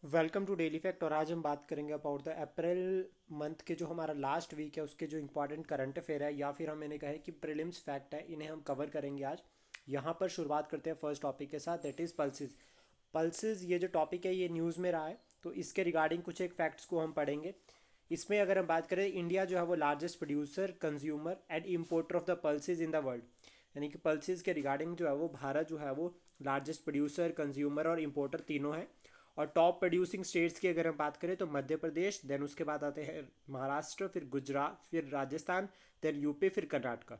Welcome to daily fact. और आज हम बात करेंगे अबाउट द अप्रैल मंथ के जो हमारा लास्ट वीक है उसके जो इंपॉर्टेंट करंट अफेयर है या फिर हम इन्हें कहें कि प्रीलिम्स फैक्ट है, इन्हें हम कवर करेंगे आज। यहाँ पर शुरुआत करते हैं फर्स्ट टॉपिक के साथ, दैट इज़ पल्सेस। पल्सेस ये जो टॉपिक है ये न्यूज़ में रहा है, तो इसके रिगार्डिंग कुछ एक फैक्ट्स को हम पढ़ेंगे। इसमें अगर हम बात करें, इंडिया जो है वो largest producer, consumer and importer of the pulses in the world. यानी कि पल्सेस के रिगार्डिंग जो है वो भारत जो है वो लार्जेस्ट प्रोड्यूसर, कंज्यूमर और इम्पोर्टर तीनों है। और टॉप प्रोड्यूसिंग स्टेट्स की अगर हम बात करें तो मध्य प्रदेश, देन उसके बाद आते हैं महाराष्ट्र, फिर गुजरात, फिर राजस्थान, देन यूपी, फिर कर्नाटका।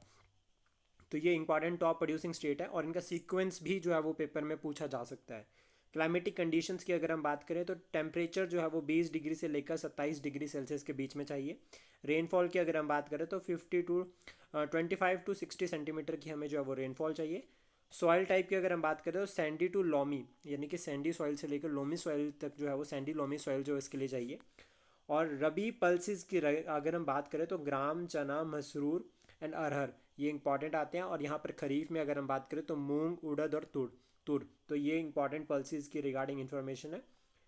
तो ये इंपॉर्टेंट टॉप प्रोड्यूसिंग स्टेट है और इनका सीक्वेंस भी जो है वो पेपर में पूछा जा सकता है। क्लाइमेटिक कंडीशंस की अगर हम बात करें तो टेम्परेचर जो है वो 20 डिग्री से लेकर 27 डिग्री सेल्सियस के बीच में चाहिए। रेनफॉल की अगर हम बात करें तो 25 टू 60 सेंटीमीटर की हमें जो है वो रेनफॉल चाहिए। सॉइल टाइप की अगर हम बात करें तो सैंडी टू लोमी, यानी कि सैंडी सॉइल से लेकर लोमी सॉइल तक जो है वो सैंडी लोमी सॉइल जो है इसके लिए चाहिए। और रबी पल्सिस की अगर हम बात करें तो ग्राम, चना, मसरूर एंड अरहर ये इंपॉर्टेंट आते हैं। और यहाँ पर खरीफ में अगर हम बात करें तो मूंग, उड़द और तुर तुर तो ये इंपॉर्टेंट पल्सिस की रिगार्डिंग इन्फॉर्मेशन है।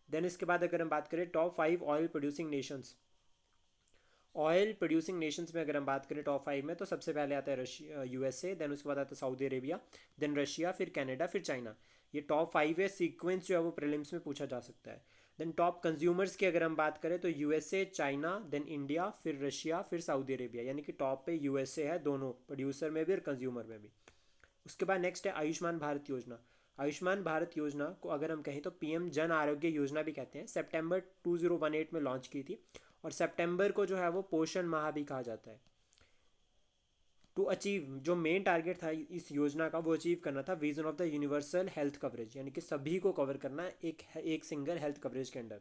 देन इसके बाद अगर हम बात करें top 5 oil producing Nations. Oil producing Nations में अगर हम बात करें टॉप 5 में, तो सबसे पहले आता है रशिया, यूएसए, देन उसके बाद आता है सऊदी अरेबिया, देन रशिया, फिर कनाडा, फिर चाइना। ये टॉप 5 है। सीक्वेंस जो है वो प्रीलिम्स में पूछा जा सकता है। देन टॉप कंज्यूमर्स की अगर हम बात करें तो यूएसए, चाइना, देन इंडिया, फिर रशिया, फिर सऊदी अरेबिया। यानी कि टॉप पे यूएसए है, दोनों प्रोड्यूसर में भी और कंज्यूमर में भी। उसके बाद नेक्स्ट है आयुष्मान भारत योजना। आयुष्मान भारत योजना को अगर हम कहें तो पीएम जन आरोग्य योजना भी कहते हैं। सितंबर 2018 में लॉन्च की थी और सितंबर को जो है वो पोषण माह भी कहा जाता है। टू अचीव, जो मेन टारगेट था इस योजना का, वो अचीव करना था vision of the universal health coverage, यानी कि सभी को कवर करना एक सिंगल हेल्थ कवरेज के अंडर।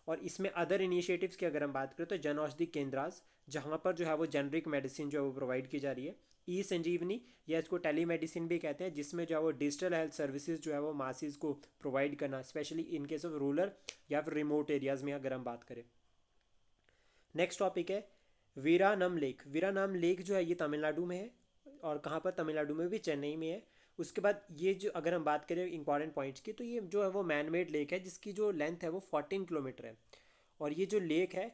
और इसमें अदर इनिशिएटिव्स की अगर हम बात करें तो जन औषधि केंद्रास, जहाँ पर जो है वो जेनरिक मेडिसिन जो है वो प्रोवाइड की जा रही है। ई संजीवनी, या इसको टेली मेडिसिन भी कहते हैं, जिसमें जो है वो डिजिटल हेल्थ सर्विसेज जो है वो मासिस को प्रोवाइड करना, specially in case of rural या फिर रिमोट एरियाज़ में अगर हम बात करें। नेक्स्ट टॉपिक है वीरानम लेक। वीरानम लेक जो है ये तमिलनाडु में है। और कहाँ पर? तमिलनाडु में भी, चेन्नई में है। उसके बाद ये जो अगर हम बात करें इंपॉर्टेंट पॉइंट्स की, तो ये जो है वो मैन मेड लेक है जिसकी जो लेंथ है वो 14 किलोमीटर है। और ये जो लेक है,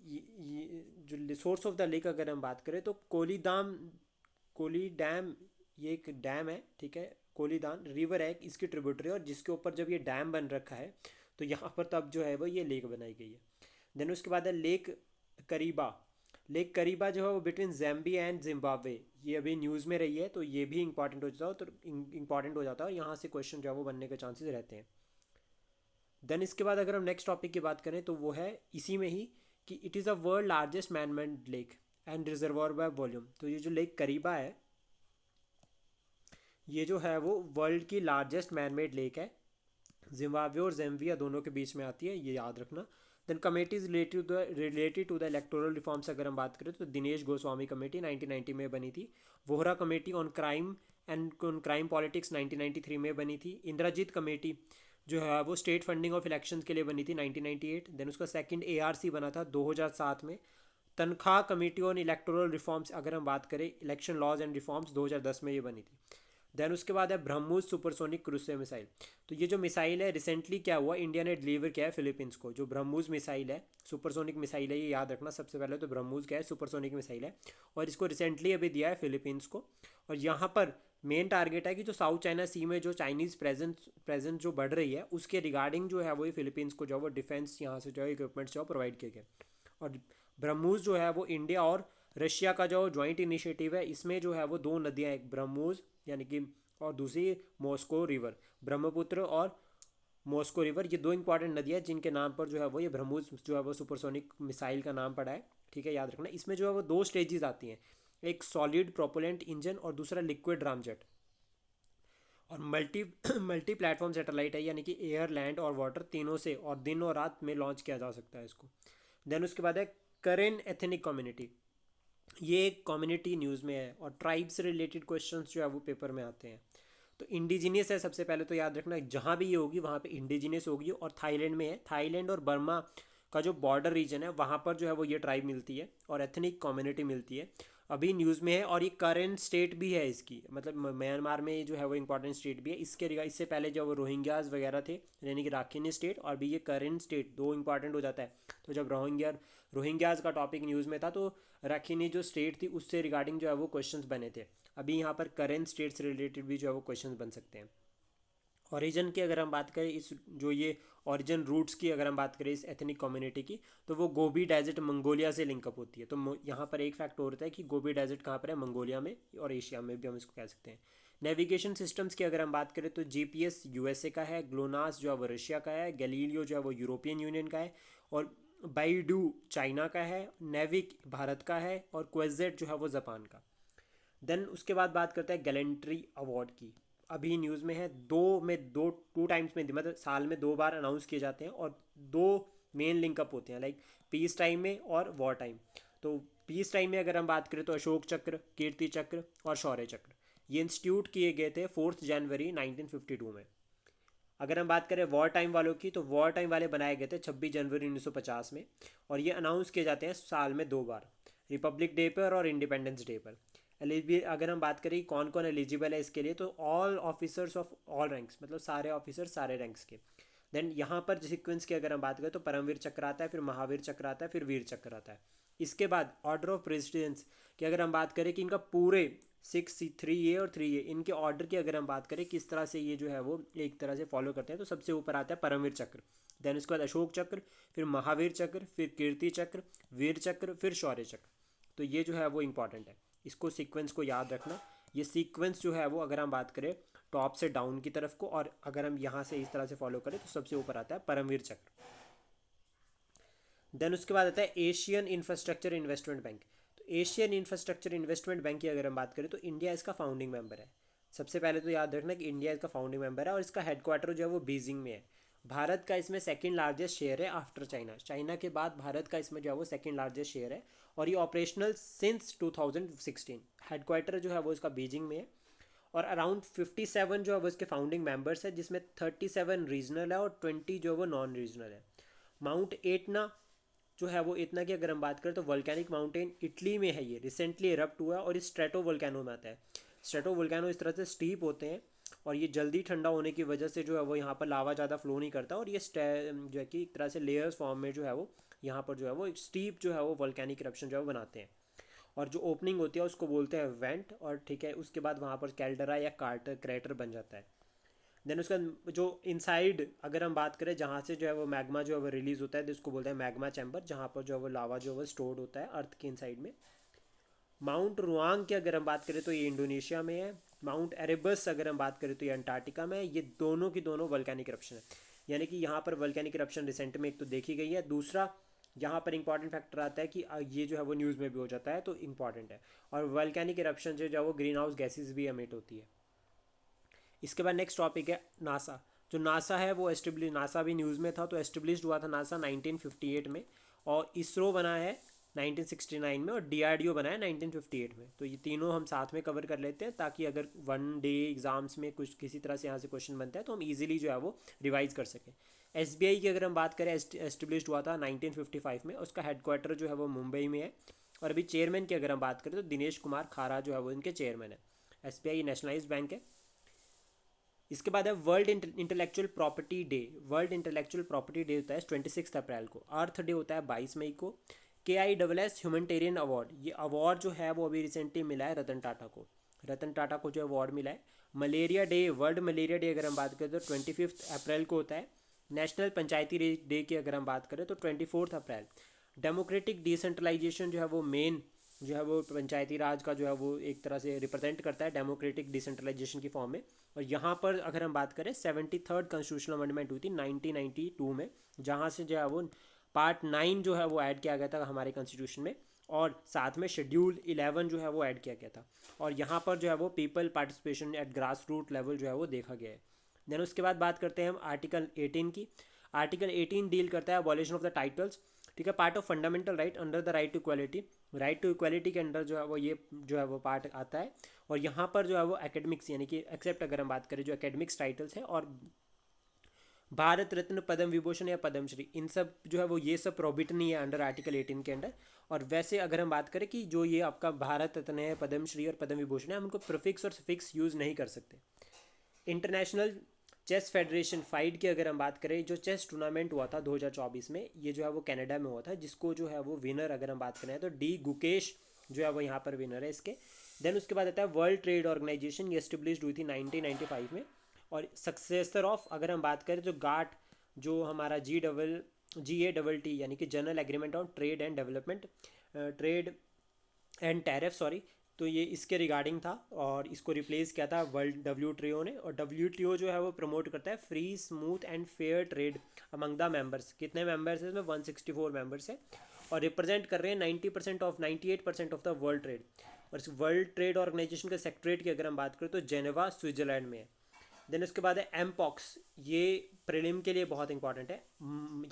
ये जो सोर्स ऑफ द लेक अगर हम बात करें तो कोली डैम, ये एक डैम है, ठीक है। कोलीदान रिवर है इसकी ट्रिब्यूटरी, और जिसके ऊपर जब ये डैम बन रखा है तो यहाँ पर तब जो है वो ये लेक बनाई गई है। देन उसके बाद है लेक करीबा। लेक करीबा जो है वो बिटवीन जैम्बिया एंड जिम्बाब्वे, ये अभी न्यूज़ में रही है, तो ये भी इंपॉर्टेंट हो जाता है। तो इंपॉर्टेंट हो जाता है, यहाँ से क्वेश्चन जो है वो बनने के चांसेस रहते हैं। देन इसके बाद अगर हम नेक्स्ट टॉपिक की बात करें तो वो है इसी में ही कि it is a world largest man made lake and reservoir by volume. तो ये जो लेक करीबा है, ये जो है वो वर्ल्ड की लार्जेस्ट मैन मेड लेक है। जिम्बाब्वे और जैम्बिया दोनों के बीच में आती है, ये याद रखना। Then committees related to the electoral reforms अगर हम बात करें तो दिनेश गोस्वामी कमेटी 1990 में बनी थी। Vohra committee on crime and on crime politics 1993 में बनी थी। इंदिराजीत कमेटी जो है वो स्टेट फंडिंग ऑफ इलेक्शंस के लिए बनी थी 1998। देन उसका सेकंड एआरसी बना था 2007 में। तनख्वाह कमेटी ऑन इलेक्टोरल रिफॉर्म्स अगर हम बात करें, इलेक्शन लॉज एंड रिफॉर्म्स, 2010 में ये बनी थी। देन उसके बाद है ब्रह्मोस सुपरसोनिक क्रूज मिसाइल। तो ये जो मिसाइल है रिसेंटली क्या हुआ, इंडिया ने डिलीवर किया है फिलीपींस को। जो ब्रह्मोस मिसाइल है, सुपरसोनिक मिसाइल है, ये याद रखना सबसे पहले। तो ब्रह्मोस क्या है? सुपरसोनिक मिसाइल है, और इसको रिसेंटली अभी दिया है फिलीपींस को। और यहाँ पर मेन टारगेट है कि जो साउथ चाइना सी में जो चाइनीज़ प्रेजेंस जो बढ़ रही है उसके रिगार्डिंग जो है वो फिलीपींस को जो है वो डिफेंस यहाँ से जो है इक्विपमेंट्स जो प्रोवाइड किए गए। और ब्रह्मोस जो है वो इंडिया और रशिया का जो ज्वाइंट इनिशिएटिव है, इसमें जो है वो दो नदियाँ, एक ब्रह्मोस यानी कि, और दूसरी मॉस्को रिवर, ब्रह्मपुत्र और मॉस्को रिवर, ये दो इंपॉर्टेंट नदियाँ जिनके नाम पर जो है वो ये ब्रह्मोस जो है वो सुपरसोनिक मिसाइल का नाम पड़ा है, ठीक है, याद रखना। इसमें जो है वो दो स्टेजेस आती हैं, एक सॉलिड प्रोपेलेंट इंजन और दूसरा लिक्विड रामजेट। और मल्टी प्लेटफॉर्म सैटेलाइट है, यानी कि एयर, लैंड और वाटर तीनों से और दिन और रात में लॉन्च किया जा सकता है इसको। देन उसके बाद है करेन एथनिक कम्युनिटी। ये एक कम्युनिटी न्यूज़ में है और ट्राइब से रिलेटेड क्वेश्चंस जो है वो पेपर में आते हैं। तो इंडिजीनियस है सबसे पहले, तो याद रखना जहाँ भी ये होगी वहाँ पे इंडिजीनियस होगी। और थाईलैंड में है, थाईलैंड और बर्मा का जो बॉर्डर रीजन है वहाँ पर जो है वो ये ट्राइब मिलती है और एथनिक कम्युनिटी मिलती है। अभी न्यूज़ में है और ये करेंट स्टेट भी है इसकी, मतलब म्यांमार में जो है वो इंपॉर्टेंट स्टेट भी है इससे पहले जो वो रोहिंग्याज वगैरह थे यानी कि राखीनी स्टेट, और भी ये करेंट स्टेट दो इंपॉर्टेंट हो जाता है। तो जब रोहिंग्याज का टॉपिक न्यूज़ में था तो राखीनी जो स्टेट थी उससे रिगार्डिंग जो है वो क्वेश्चंस बने थे। अभी यहाँ पर करेंट स्टेट से रिलेटेड भी जो है वो क्वेश्चंस बन सकते हैं। ओरिजिन की अगर हम बात करें, इस जो ये ओरिजिन रूट्स की अगर हम बात करें इस एथनिक कम्युनिटी की, तो वो गोबी डेजर्ट मंगोलिया से लिंकअप होती है। तो यहाँ पर एक फैक्ट और होता है कि गोबी डेजर्ट कहाँ पर है, मंगोलिया में और एशिया में भी हम इसको कह सकते हैं। नेविगेशन सिस्टम्स की अगर हम बात करें तो जीपीएस यूएसए का है, ग्लोनास जो है वो रशिया का है, गैलीलियो जो है वो यूरोपियन यूनियन का है, और बाइडू चाइना का है, नेविक भारत का है, और क्वेजेट जो है वो जापान का। देन उसके बाद बात करते हैं गैलेंट्री अवार्ड की। अभी न्यूज़ में है टू टाइम्स में, मतलब साल में 2 बार अनाउंस किए जाते हैं और 2 मेन लिंकअप होते हैं, लाइक पीस टाइम में और वॉर टाइम। तो पीस टाइम में अगर हम बात करें तो अशोक चक्र, कीर्ति चक्र और शौर्य चक्र, ये इंस्टीट्यूट किए गए थे 4 जनवरी 1952 में। अगर हम बात करें वॉर टाइम वालों की, तो वॉर टाइम वाले बनाए गए थे 26 जनवरी 1950 में, और ये अनाउंस किए जाते हैं साल में 2 बार, रिपब्लिक डे पर और इंडिपेंडेंस डे पर। अगर हम बात करें कौन कौन एलिजिबल है इसके लिए, तो all officers of all ranks, मतलब सारे ऑफिसर सारे रैंक्स के। देन यहाँ पर सीक्वेंस की अगर हम बात करें तो परमवीर चक्र आता है, फिर महावीर चक्र आता है, फिर वीर चक्र आता है। इसके बाद ऑर्डर ऑफ प्रेसिडेंस की अगर हम बात करें कि इनका पूरे 3A और 3A इनके ऑर्डर की अगर हम बात करें किस तरह से ये जो है वो एक तरह से फॉलो करते हैं, तो सबसे ऊपर आता है परमवीर चक्र, देन उसके बाद अशोक चक्र, फिर महावीर चक्र, फिर कीर्ति चक्र, वीर चक्र, फिर शौर्य चक्र। तो ये जो है वो इंपॉर्टेंट है, इसको सीक्वेंस को याद रखना। ये सीक्वेंस जो है वो अगर हम बात करें टॉप से डाउन की तरफ को, और अगर हम यहाँ से इस तरह से फॉलो करें तो सबसे ऊपर आता है परमवीर चक्र। देन उसके बाद आता है एशियन इंफ्रास्ट्रक्चर इन्वेस्टमेंट बैंक। तो एशियन इंफ्रास्ट्रक्चर इन्वेस्टमेंट बैंक की अगर हम बात करें तो इंडिया इसका फाउंडिंग मेंबर है। सबसे पहले तो याद रखना कि इंडिया इसका फाउंडिंग मेंबर है और इसका हेडक्वार्टर जो है वो बीजिंग में है। भारत का इसमें सेकंड लार्जेस्ट शेयर है आफ्टर चाइना, चाइना के बाद भारत का इसमें जो है वो सेकंड लार्जेस्ट शेयर है, और ये ऑपरेशनल सिंस 2016। हेडक्वार्टर जो है वो इसका बीजिंग में है, और अराउंड 57 जो है वो इसके फाउंडिंग मेंबर्स है, जिसमें 37 रीजनल है और 20 जो है वो नॉन रीजनल है। माउंट एटना जो है वो, इतना की अगर हम बात करें तो वोल्केनिक माउंटेन इटली में है, ये रिसेंटली इरप्ट हुआ है और ये स्ट्रेटो वोल्केनो में आता है। स्ट्रेटो वोल्केनो इस तरह से स्टीप होते हैं और ये जल्दी ठंडा होने की वजह से जो है वो यहाँ पर लावा ज़्यादा फ्लो नहीं करता, और ये जो है कि एक तरह से लेयर्स फॉर्म में जो है वो यहाँ पर जो है वो स्टीप जो है वो वोल्केनिक इरप्शन जो है वो बनाते हैं, और जो ओपनिंग होती है उसको बोलते हैं वेंट, और ठीक है उसके बाद वहाँ पर कैल्डरा या कार्टर क्रैटर बन जाता है। देन उसका जो इनसाइड अगर हम बात करें जहाँ से जो है वो मैग्मा जो है वो रिलीज होता है, तो इसको बोलते हैं मैग्मा चैम्बर, जहाँ पर जो है वो लावा जो है वो स्टोर्ड होता है अर्थ के इनसाइड में। माउंट रुआंग की अगर हम बात करें तो ये इंडोनेशिया में है। माउंट एरेबस अगर हम बात करें तो ये अंटार्कटिका में है। ये दोनों की दोनों वोल्केनिक इरप्शन है, यानी कि यहाँ पर वोल्केनिक इरप्शन रिसेंट में एक तो देखी गई है, दूसरा यहाँ पर इंपॉर्टेंट फैक्टर आता है कि ये जो है वो न्यूज़ में भी हो जाता है तो इंपॉर्टेंट है। और वोल्केनिक इरप्शन से जो है वो ग्रीन हाउस गैसेज भी एमिट होती है। इसके बाद नेक्स्ट टॉपिक है नासा। जो नासा है वो नासा भी न्यूज़ में था, तो एस्टेब्लिश्ड हुआ था नासा 1958 में, और इसरो बना है 1969 में, और डीआरडीओ बना है 1958 में। तो ये तीनों हम साथ में कवर कर लेते हैं ताकि अगर वन डे एग्जाम्स में कुछ किसी तरह से यहाँ से क्वेश्चन बनता है तो हम इजीली जो है वो रिवाइज कर सकें। एसबीआई की अगर हम बात करें, एस्टेब्लिश्ड हुआ था 1955 में, उसका हेडक्वार्टर जो है वो मुंबई में है। और अभी चेयरमैन की अगर हम बात करें तो दिनेश कुमार खारा जो है वो इनके चेयरमैन है। एसबीआई नेशनलाइज्ड बैंक है। इसके बाद है world intellectual property day. World intellectual property day होता है 26 अप्रैल को। अर्थ डे होता है 22 मई को। KISS ह्यूमैनिटेरियन अवार्ड, ये अवार्ड जो है वो अभी रिसेंटली मिला है रतन टाटा को। रतन टाटा को जो अवार्ड मिला है। Malaria day, world malaria day अगर हम बात करें तो 25 अप्रैल को होता है। नेशनल पंचायती डे की अगर हम बात करें तो 24 अप्रैल। डेमोक्रेटिक डिसेंट्रलाइजेशन जो है वो मेन जो है वो पंचायती राज का जो है वो एक तरह से रिप्रेजेंट करता है डेमोक्रेटिक डिसेंट्रलाइजेशन की फॉर्म में। और यहाँ पर अगर हम बात करें 73rd कॉन्स्टिट्यूशनल अमेंडमेंट हुई थी 1992 में, जहाँ से जो है वो पार्ट 9 जो है वो ऐड किया गया था हमारे कॉन्स्टिट्यूशन में, और साथ में शेड्यूल 11 जो है वो ऐड किया गया था। और यहाँ पर जो है वो people participation at grass root level जो है वो देखा गया है। देन उसके बाद बात करते हैं हम आर्टिकल 18 की। आर्टिकल 18 डील करता है अबॉलिशन ऑफ द टाइटल्स, ठीक है, part of fundamental right under the right to equality. Right to equality के अंडर जो है वो ये जो है वो पार्ट आता है। और यहाँ पर जो है वो एकेडमिक्स यानी कि एक्सेप्ट अगर हम बात करें जो एकेडमिक्स टाइटल्स है और भारत रत्न, पद्म विभूषण या पद्मश्री, इन सब जो है वो ये सब प्रॉबिट नहीं है अंडर आर्टिकल 18 के अंडर। और वैसे अगर हम बात करें कि जो ये आपका भारत रत्न है, पद्मश्री और पद्म विभूषण है, हम उनको प्रीफिक्स और सफिक्स यूज़ नहीं कर सकते। इंटरनेशनल चेस फेडरेशन फाइड की अगर हम बात करें, जो चेस टूर्नामेंट हुआ था 2024 में, ये जो है वो कनाडा में हुआ था, जिसको जो है वो विनर अगर हम बात करें तो डी गुकेश जो है वो यहाँ पर विनर है इसके। देन उसके बाद आता है वर्ल्ड ट्रेड ऑर्गेनाइजेशन, ये एस्टेब्लिश हुई थी 1995 में। और सक्सेसर ऑफ अगर हम बात करें तो गाट, जो हमारा GATT यानी कि general agreement on trade and development, trade and tariff sorry, तो ये इसके रिगार्डिंग था और इसको रिप्लेस किया था वर्ल्ड WTO ने। और WTO जो है वो प्रमोट करता है free smooth and fair trade among the members. कितने मेंबर्स हैं इसमें? 164 मेंबर्स है और रिप्रेजेंट कर रहे हैं 98% ऑफ द वर्ल्ड ट्रेड। और इस वर्ल्ड ट्रेड ऑर्गेनाइजेशन के सेक्रेटरीट की अगर हम बात करें तो जेनेवा स्विट्जरलैंड में है। देन उसके बाद है एम पॉक्स, ये प्रीलिम के लिए बहुत इंपॉर्टेंट है,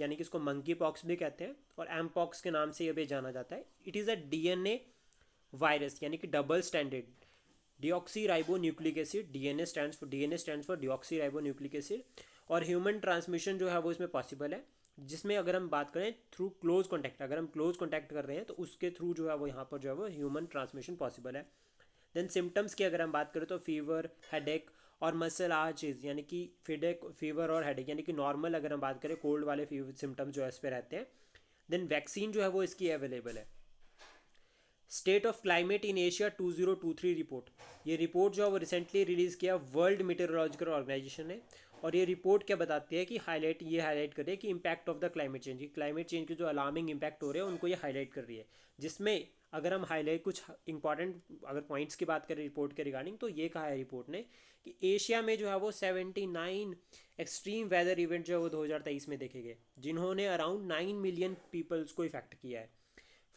यानी कि इसको मंकी पॉक्स भी कहते हैं और एम पॉक्स के नाम से ये भी जाना जाता है। It is a DNA virus, यानी कि double standard deoxy ribo nucleic acid, DNA stands for deoxy ribo nucleic acid. और ह्यूमन ट्रांसमिशन जो है वो इसमें पॉसिबल है, जिसमें अगर हम बात करें थ्रू क्लोज कॉन्टैक्ट, अगर हम क्लोज कॉन्टैक्ट कर रहे हैं तो उसके थ्रू जो है वो यहाँ पर जो है वो ह्यूमन ट्रांसमिशन पॉसिबल है। देन सिम्टम्स की अगर हम बात करें तो फीवर, हेडेक और मसल आर्चेज, यानी कि फीवर और हेडेक, यानी कि नॉर्मल अगर हम बात करें कोल्ड वाले सिम्टम्स जो है इस पे रहते हैं। देन वैक्सीन जो है वो इसकी अवेलेबल है। State of climate in Asia 2023 report, ये रिपोर्ट जो है वो रिसेंटली रिलीज़ किया वर्ल्ड मीटेरोलॉजिकल ऑर्गेनाइजेशन ने। और ये रिपोर्ट क्या बताती है कि हाईलाइट कर रही है कि impact of the climate change के जो अलार्मिंग इम्पैक्ट हो रहे हैं उनको ये हाईलाइट कर रही है। जिसमें अगर हम हाईलाइट कुछ इंपॉर्टेंट अगर पॉइंट्स की बात करें रिपोर्ट के रिगार्डिंग, तो ये कहा है रिपोर्ट ने कि एशिया में जो है वो 79 एक्सट्रीम वेदर इवेंट जो है वो 2023 में देखे गए, जिन्होंने अराउंड 9 मिलियन पीपल्स को इफेक्ट किया है।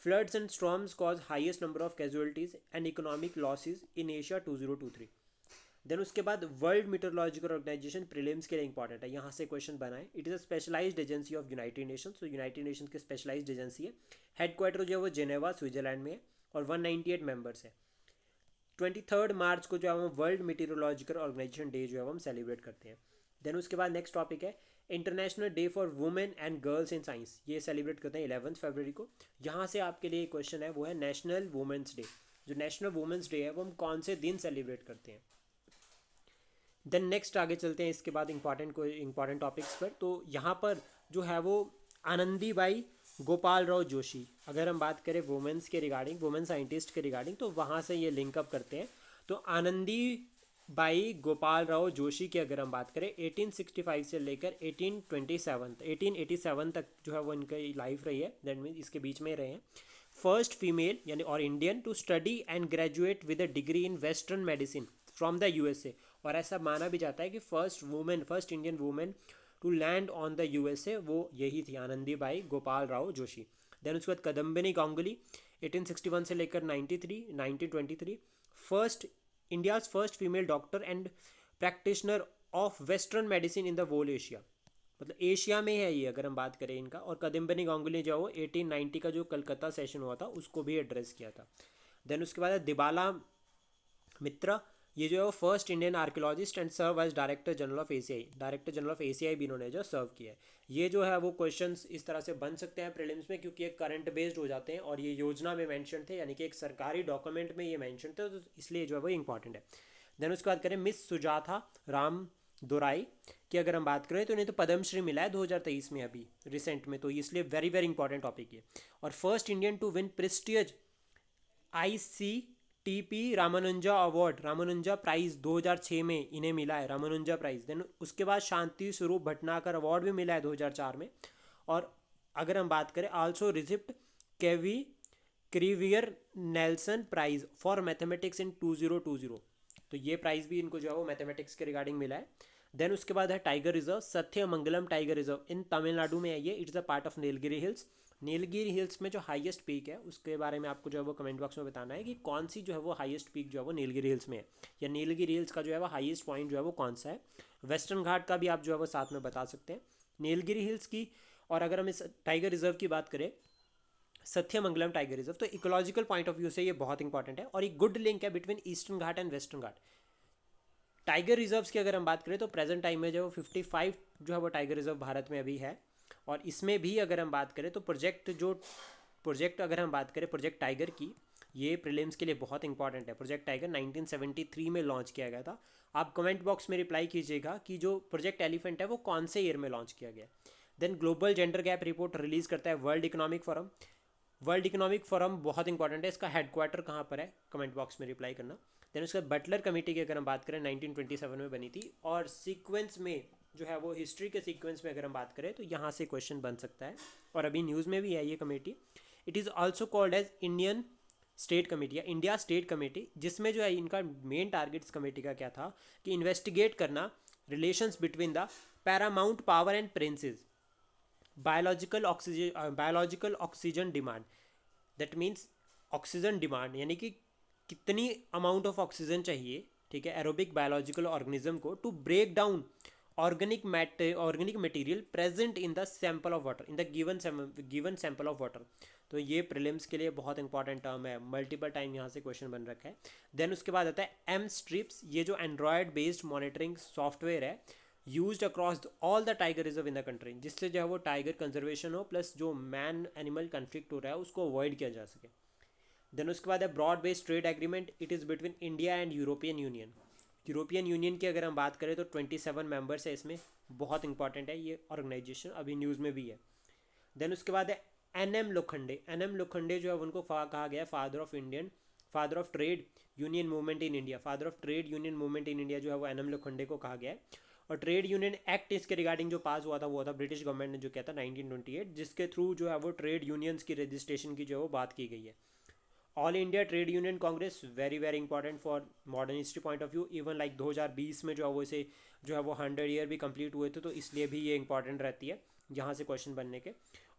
Floods and storms cause highest number of casualties and economic losses in Asia 2023। Then उसके बाद वर्ल्ड मीटरोलॉजिकल ऑर्गेनाइजेशन प्रीलिम्स के लिए इंपॉर्टेंट है, यहाँ से क्वेश्चन बना है। It is a specialised agency of United Nations, तो यूनाइटेड नेशंस की स्पेशलाइज्ड एजेंसी है। हेडक्वार्टर जो है वो जेनेवा स्विट्जरलैंड में है और 198 मेंबर्स है। 23 मार्च को जो है हम वर्ल्ड मीटरोलॉजिकल ऑर्गेनाइजेशन डे जो है वो हम सेलिब्रेट करते हैं। देन उसके बाद नेक्स्ट टॉपिक है international day for women and girls in science, ये सेलिब्रेट करते हैं 11 फरवरी को। यहाँ से आपके लिए क्वेश्चन है वो है नेशनल वुमेंस डे। जो नेशनल वुमेंस डे है वो हम कौन से दिन सेलिब्रेट करते हैं। देन नेक्स्ट आगे चलते हैं इसके बाद इंपॉर्टेंट टॉपिक्स पर। तो यहाँ पर जो है वो आनंदीबाई गोपाल राव जोशी, अगर हम बात करें वुमेंस के रिगार्डिंग, वुमेन साइंटिस्ट के रिगार्डिंग, तो वहाँ से ये लिंकअप करते हैं। तो आनंदी बाई गोपाल राव जोशी की अगर हम बात करें 1865 से लेकर 1887 तक जो है वो इनकी लाइफ रही है, दैट मीन इसके बीच में रहे हैं। फर्स्ट फीमेल यानी और Indian to study and graduate with a degree in western medicine from the USA। और ऐसा माना भी जाता है कि first Indian women to land on the USA वो यही थी, आनंदीबाई गोपाल राव जोशी। देन उसके बाद कदम्बिनी गांगुली 1861 से लेकर 1923 first India's first female doctor and practitioner of western medicine in the whole Asia, मतलब एशिया में है ये अगर हम बात करें इनका। और कदम्बिनी गांगुली जो वो 1890 का जो कलकत्ता सेशन हुआ था उसको भी एड्रेस किया था। देन उसके बाद दिबाला मित्रा, ये जो है वो first Indian archaeologist and serve as director general of ACI भी इन्होंने जो सर्व किया है। ये जो है वो क्वेश्चंस इस तरह से बन सकते हैं प्रीलिम्स में, क्योंकि ये करंट बेस्ड हो जाते हैं और ये योजना में मेंशन थे, यानी कि एक सरकारी डॉक्यूमेंट में ये मेंशन थे, तो इसलिए जो है वो इंपॉर्टेंट है। देन उसके बाद करें मिस सुजाता राम दोराई की अगर हम बात करें तो इन्हें तो पद्मश्री मिला है 2023 में अभी रिसेंट में, तो इसलिए वेरी वेरी इंपॉर्टेंट टॉपिक है। और first Indian to win prestigious ICTP Ramanuja award, Ramanuja prize 2006 में इन्हें मिला है, रामानुजा प्राइज। देन उसके बाद शांति स्वरूप भटनागर अवार्ड भी मिला है 2004 में। और अगर हम बात करें आल्सो रिसिप्ट केवी क्रीवियर Nelson prize for mathematics in 2020, तो ये प्राइज भी इनको जो है वो मैथमेटिक्स के रिगार्डिंग मिला है। देन उसके बाद है tiger reserve, Sathyamangalam tiger reserve in Tamil Nadu में है ये। It's a part of Nilgiri hills. Nilgiri hills में जो हाईएस्ट पीक है उसके बारे में आपको जो है वो कमेंट बॉक्स में बताना है कि कौन सी जो है वो हाईएस्ट पीक जो है वो नीलगिरी हिल्स में है, या नीलगिरी हिल्स का जो है वो हाईएस्ट पॉइंट जो है वो कौन सा है। वेस्टर्न घाट का भी आप जो है वो साथ में बता सकते हैं नीलगिरी हिल्स की। और अगर हम इस टाइगर रिजर्व की बात करें सत्यमंगलम टाइगर रिजर्व, तो इकोलॉजिकल पॉइंट ऑफ व्यू से ये बहुत इंपॉर्टेंट है और एक गुड लिंक है between eastern Ghat and western Ghat. Tiger reserves की अगर हम बात करें तो प्रेजेंट टाइम में जो 55 जो है वो टाइगर रिजर्व भारत में अभी है। और इसमें भी अगर हम बात करें तो प्रोजेक्ट अगर हम बात करें प्रोजेक्ट टाइगर की, ये प्रीलिम्स के लिए बहुत इंपॉर्टेंट है। प्रोजेक्ट टाइगर 1973 में लॉन्च किया गया था। आप कमेंट बॉक्स में रिप्लाई कीजिएगा कि जो प्रोजेक्ट एलिफेंट है वो कौन से ईयर में लॉन्च किया गया। Then global gender gap report release करता है World Economic Forum. World Economic Forum बहुत इंपॉर्टेंट है, इसका हेडक्वार्टर कहाँ पर है, कमेंट बॉक्स में रिप्लाई करना। देन उसके बटलर कमेटी की अगर हम बात करें 1927 में बनी थी। और सीक्वेंस में जो है वो हिस्ट्री के सीक्वेंस में अगर हम बात करें तो यहाँ से क्वेश्चन बन सकता है, और अभी न्यूज़ में भी है ये committee. It is also called as Indian State Committee या इंडिया स्टेट कमेटी, जिसमें जो है इनका मेन टारगेट इस कमेटी का क्या था कि इन्वेस्टिगेट करना relations between the paramount power and princes, biological oxygen demand. That means oxygen demand यानी कि कितनी अमाउंट ऑफ ऑक्सीजन चाहिए, ठीक है, एरोबिक बायोलॉजिकल ऑर्गेनिज्म को to break down organic material present in the sample of water, in the given sample of water. तो ये prelims के लिए बहुत इंपॉर्टेंट टर्म है, मल्टीपल टाइम यहाँ से क्वेश्चन बन रखा है। देन उसके बाद आता है एम स्ट्रिप्स, ये जो एंड्रॉयड बेस्ड मॉनिटरिंग सॉफ्टवेयर है used across all the tiger reserve in the country, जिससे जो है वो टाइगर कंजर्वेशन हो प्लस जो मैन एनिमल कन्फ्लिक्ट हो रहा है उसको अवॉइड किया जा सके। देन उसके बाद है broad based trade agreement, it is between India and European Union. European Union की अगर हम बात करें तो 27 मेंबर्स है इसमें, बहुत इंपॉर्टेंट है ये ऑर्गेनाइजेशन, अभी न्यूज़ में भी है। देन उसके बाद है एन एम लोखंडे जो है उनको कहा गया father of trade union movement in India. Father of trade union movement in India जो है वो एन एम लोखंडे को कहा गया है। और ट्रेड यूनियन एक्ट इसके रिगार्डिंग जो पास हुआ था वो था ब्रिटिश गवर्नमेंट ने जो किया था 1928, जिसके थ्रू जो है वो ट्रेड यूनियंस की रजिस्ट्रेशन की जो है वो बात की गई है। All India trade union Congress very very important for modern history point of view. Even like 2020 में जो है वो इसे जो है वो 100 ईयर भी कंप्लीट हुए थे, तो इसलिए भी ये इंपॉर्टेंट रहती है यहाँ से क्वेश्चन बनने के।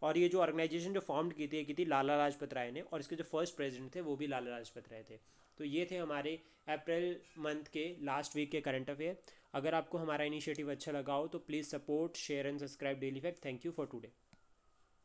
और ये जो ऑर्गेनाइजेशन जो फॉर्म की थी लाला लाजपत राय ने, और इसके जो फर्स्ट प्रेसिडेंट थे वो भी लाला लाजपत राय थे। तो ये थे हमारे अप्रैल मंथ के लास्ट वीक के करंट अफेयर। अगर आपको हमारा इनिशिएटिव अच्छा लगा हो तो please support, share and subscribe daily fact. Thank you for today.